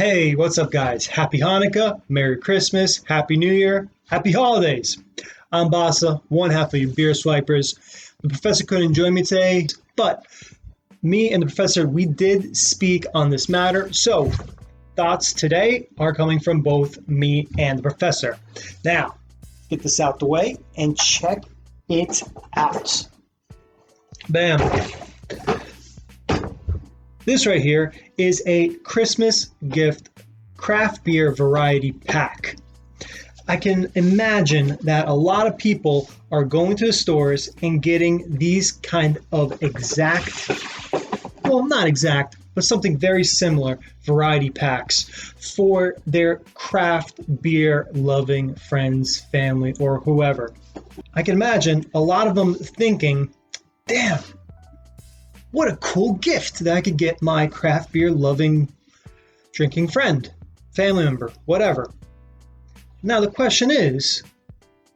Hey, what's up, guys? Happy Hanukkah, Merry Christmas, Happy New Year, Happy Holidays. I'm Basa, one half of your BeerSwipers. The professor couldn't join me today, but me and the professor, we did speak on this matter. So, thoughts today are coming from both me and the professor. Now, get this out the way and check it out. Bam. This right here is a Christmas gift craft beer variety pack. I can imagine that a lot of people are going to the stores and getting these kind of exact, well, not exact, but something very similar variety packs for their craft beer loving friends, family, or whoever. I can imagine a lot of them thinking, damn, what a cool gift that I could get my craft beer loving drinking friend, family member, whatever. Now the question is,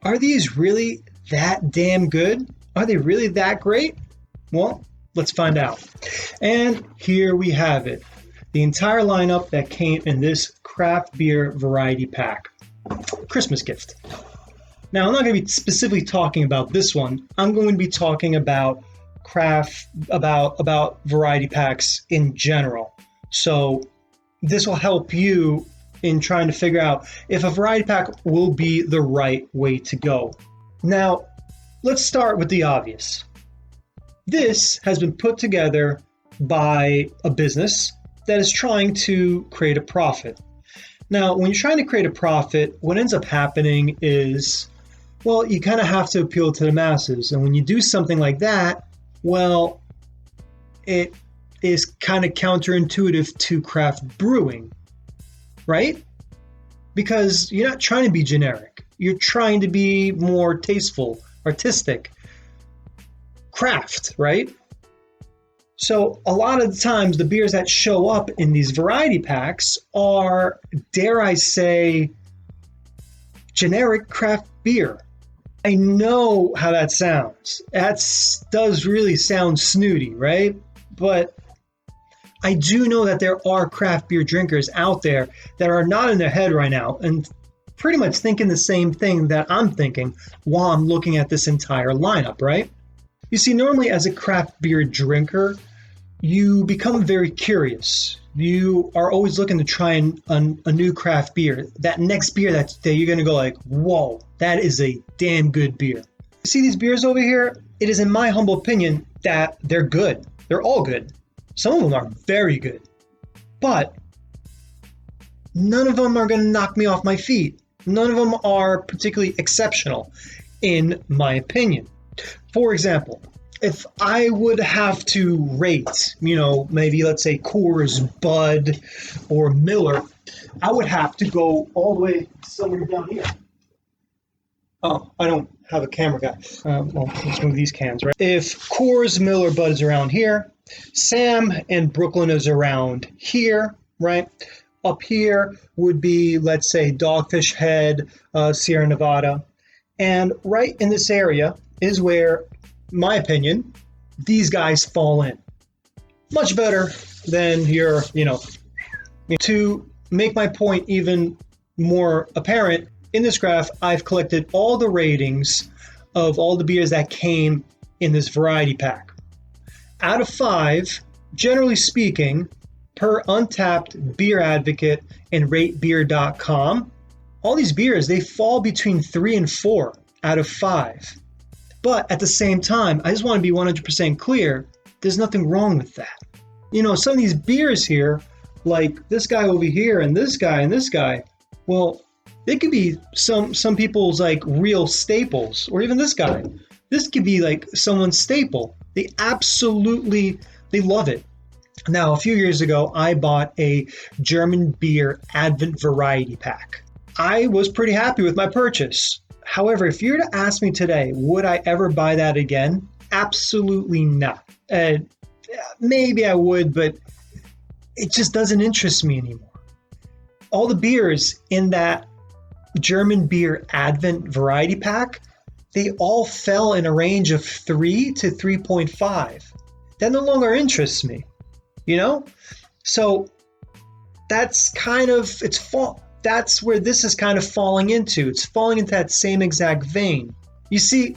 are these really that damn good? Are they really that great? Well, let's find out. And here we have it. The entire lineup that came in this craft beer variety pack. Christmas gift. Now I'm not going to be specifically talking about this one. I'm going to be talking about about variety packs in general. So this will help you in trying to figure out if a variety pack will be the right way to go. Now, let's start with the obvious. This has been put together by a business that is trying to create a profit. Now, when you're trying to create a profit, what ends up happening is, well, you kind of have to appeal to the masses. And when you do something like that, well, it is kind of counterintuitive to craft brewing, right? Because you're not trying to be generic. You're trying to be more tasteful, artistic, craft, right? So a lot of the times the beers that show up in these variety packs are, dare I say, generic craft beer. I know how that sounds. That does really sound snooty, right? But I do know that there are craft beer drinkers out there that are not in their head right now and pretty much thinking the same thing that I'm thinking while I'm looking at this entire lineup, right? You see, normally as a craft beer drinker, you become very curious. You are always looking to try a new craft beer. That next beer that you're going to go like, whoa, that is a damn good beer. You see these beers over here? It is in my humble opinion that they're good. They're all good. Some of them are very good. But none of them are going to knock me off my feet. None of them are particularly exceptional, in my opinion. For example, if I would have to rate, maybe let's say Coors, Bud, or Miller, I would have to go all the way somewhere down here. Oh, I don't have a camera guy. Well, let's move these cans, right? If Coors, Miller, Bud is around here, Sam and Brooklyn is around here, right? Up here would be, let's say, Dogfish Head, Sierra Nevada. And right in this area is where, my opinion, these guys fall in. Much better than your, To make my point even more apparent, in this graph, I've collected all the ratings of all the beers that came in this variety pack. Out of 5, generally speaking, per Untapped, Beer Advocate, and RateBeer.com, all these beers, they fall between 3 and 4 out of 5. But at the same time, I just want to be 100% clear, there's nothing wrong with that. Some of these beers here, like this guy over here and this guy, well, they could be some people's like real staples, or even this guy. This could be like someone's staple. They love it. Now, a few years ago, I bought a German beer Advent variety pack. I was pretty happy with my purchase. However, if you were to ask me today, would I ever buy that again? Absolutely not. Maybe I would, but it just doesn't interest me anymore. All the beers in that German beer Advent variety pack, they all fell in a range of 3 to 3.5. That no longer interests me, So that's kind of, that's where this is kind of falling into. It's falling into that same exact vein. You see,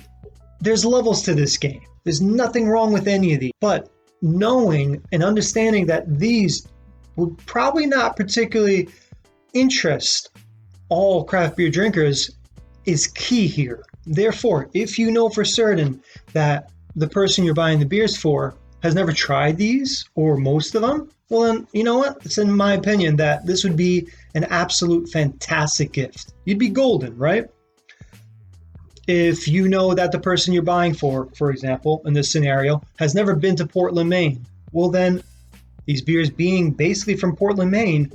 there's levels to this game. There's nothing wrong with any of these, but knowing and understanding that these would probably not particularly interest all craft beer drinkers is key here. Therefore, if you know for certain that the person you're buying the beers for has never tried these or most of them, well then, you know what? It's in my opinion that this would be an absolute fantastic gift. You'd be golden, right? If you know that the person you're buying for example, in this scenario, has never been to Portland, Maine, well then, these beers being basically from Portland, Maine,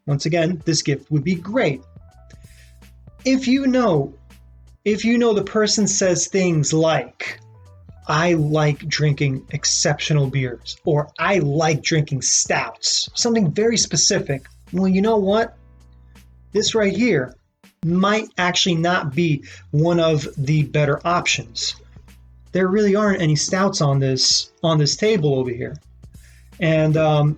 once again, this gift would be great. If you know the person says things like, I like drinking exceptional beers, or I like drinking stouts, something very specific, well, you know what? This right here might actually not be one of the better options. There really aren't any stouts on this table over here. And none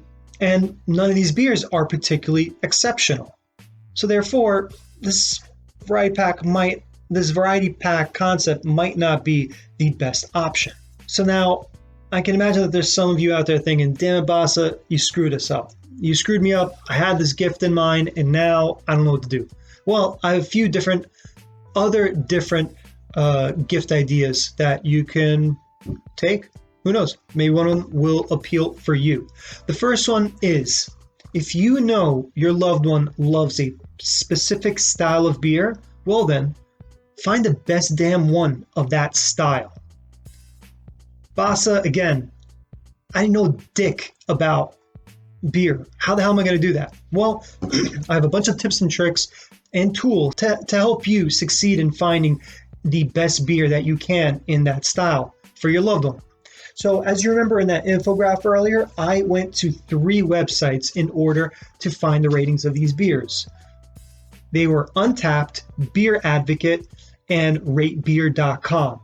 of these beers are particularly exceptional. So therefore, this variety pack concept might not be the best option. So now I can imagine that there's some of you out there thinking, damn it, Basa, you screwed us up. You screwed me up. I had this gift in mind and now I don't know what to do. Well, I have a few other different gift ideas that you can take. Who knows? Maybe one of them will appeal for you. The first one is, if you know your loved one loves a specific style of beer, well then, find the best damn one of that style. Basa, again, I know dick about beer. How the hell am I going to do that? Well, I have a bunch of tips and tricks and tools to help you succeed in finding the best beer that you can in that style for your loved one. So as you remember in that infographic earlier, I went to 3 websites in order to find the ratings of these beers. They were Untappd, Beer Advocate, and ratebeer.com.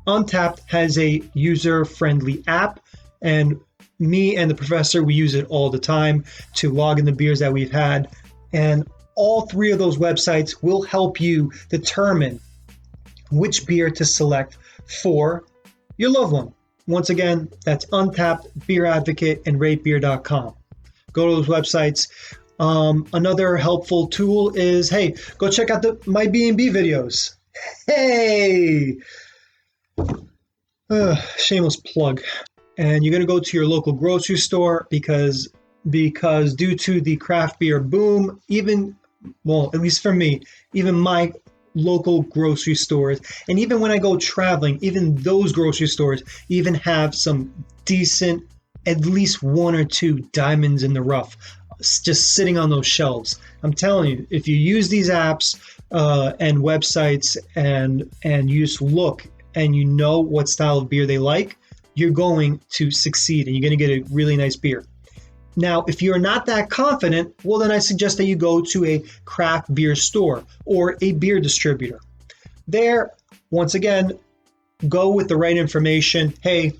Untappd has a user-friendly app, and me and the professor, we use it all the time to log in the beers that we've had. And all 3 of those websites will help you determine which beer to select for your loved one. Once again, that's Untappd, Beer Advocate, and ratebeer.com. Go to those websites. Another helpful tool is, hey, go check out my B&B videos. Hey! Shameless plug. And you're going to go to your local grocery store because due to the craft beer boom, at least for me, even my local grocery stores, and even when I go traveling, even those grocery stores even have some decent, at least 1 or 2 diamonds in the rough just sitting on those shelves. I'm telling you, if you use these apps and websites and you just look and you know what style of beer they like, you're going to succeed and you're going to get a really nice beer. Now, if you're not that confident, well, then I suggest that you go to a craft beer store or a beer distributor. There, once again, go with the right information. Hey,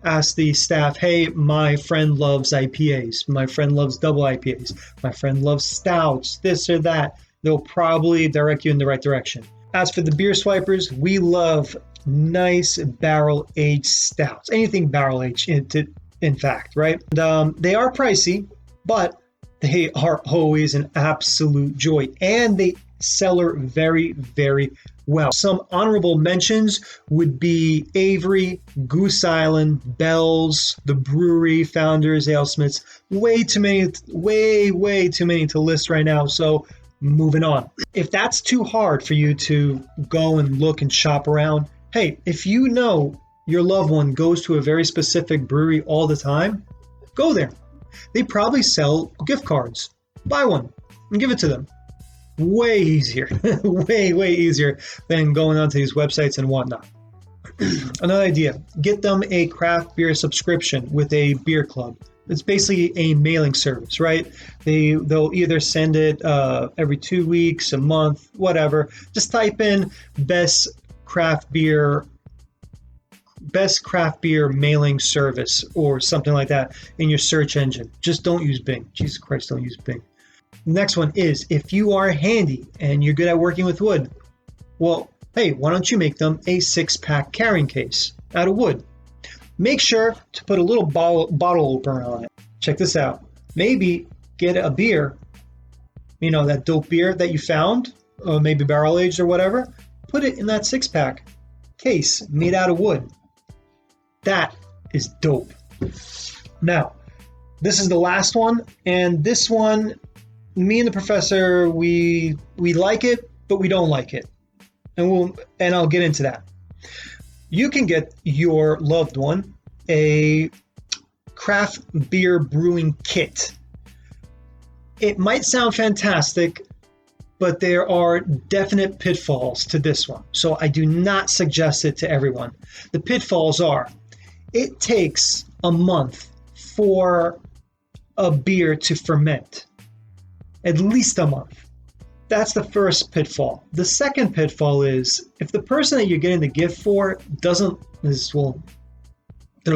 ask the staff, hey, my friend loves IPAs. My friend loves double IPAs. My friend loves stouts, this or that. They'll probably direct you in the right direction. As for the BeerSwipers, we love nice barrel-aged stouts. Anything barrel-aged, in fact, right? And, they are pricey, but they are always an absolute joy. And they cellar very, very well. Some honorable mentions would be Avery, Goose Island, Bell's, the Brewery, Founders, AleSmiths. Way too many to list right now. So moving on. If that's too hard for you to go and look and shop around, hey, if you know your loved one goes to a very specific brewery all the time, go there. They probably sell gift cards. Buy one and give it to them. Way easier, way easier than going onto these websites and whatnot. Another idea, get them a craft beer subscription with a beer club. It's basically a mailing service, right? They'll either send it every 2 weeks, a month, whatever. Just type in best craft beer mailing service or something like that in your search engine. Just don't use Bing. Jesus Christ, don't use Bing. Next one is, if you are handy and you're good at working with wood, well, hey, why don't you make them a 6-pack carrying case out of wood? Make sure to put a little bottle opener on it. Check this out. Maybe get a beer, that dope beer that you found, maybe barrel aged or whatever. Put it in that 6-pack case made out of wood. That is dope. Now, this is the last one, and this one, me and the professor, we like it, but we don't like it, and I'll get into that. You can get your loved one a craft beer brewing kit. It might sound fantastic, but there are definite pitfalls to this one, so I do not suggest it to everyone. The pitfalls are, it takes a month for a beer to ferment. At least a month. That's the first pitfall. The second pitfall is, if the person that you're getting the gift for they're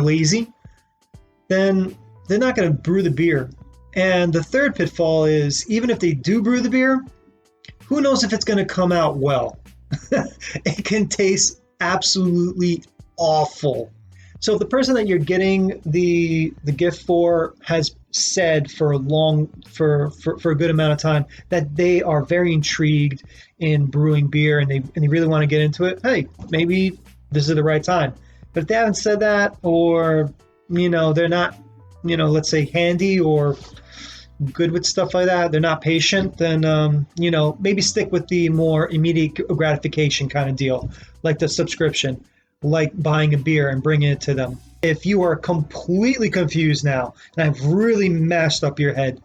lazy, then they're not going to brew the beer. And the third pitfall is, even if they do brew the beer, who knows if it's going to come out well? It can taste absolutely awful. So if the person that you're getting the gift for has said for a good amount of time that they are very intrigued in brewing beer and they really want to get into it, hey, maybe this is the right time. But if they haven't said that, or they're not, let's say handy or good with stuff like that, they're not patient, then maybe stick with the more immediate gratification kind of deal, like the subscription, like buying a beer and bringing it to them. If you are completely confused now and I've really mashed up your head,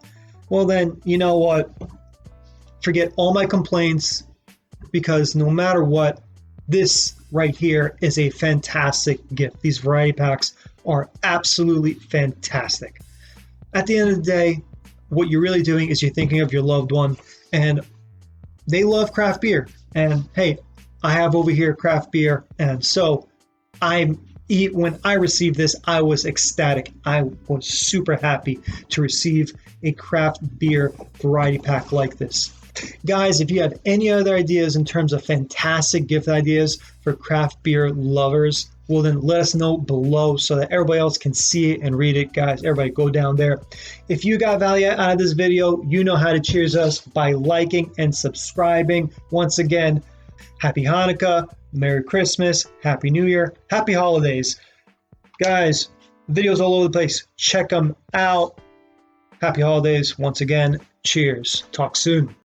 well then, you know what? Forget all my complaints, because no matter what, this right here is a fantastic gift. These variety packs are absolutely fantastic. At the end of the day, what you're really doing is you're thinking of your loved one, and they love craft beer. And hey, I have over here craft beer, and so when I received this, I was ecstatic. I was super happy to receive a craft beer variety pack like this. Guys, if you have any other ideas in terms of fantastic gift ideas for craft beer lovers, well then let us know below so that everybody else can see it and read it. Guys, everybody go down there. If you got value out of this video, you know how to cheers us by liking and subscribing. Once again, Happy Hanukkah, Merry Christmas, Happy New Year, Happy Holidays. Guys, videos all over the place. Check them out. Happy Holidays. Once again, cheers. Talk soon.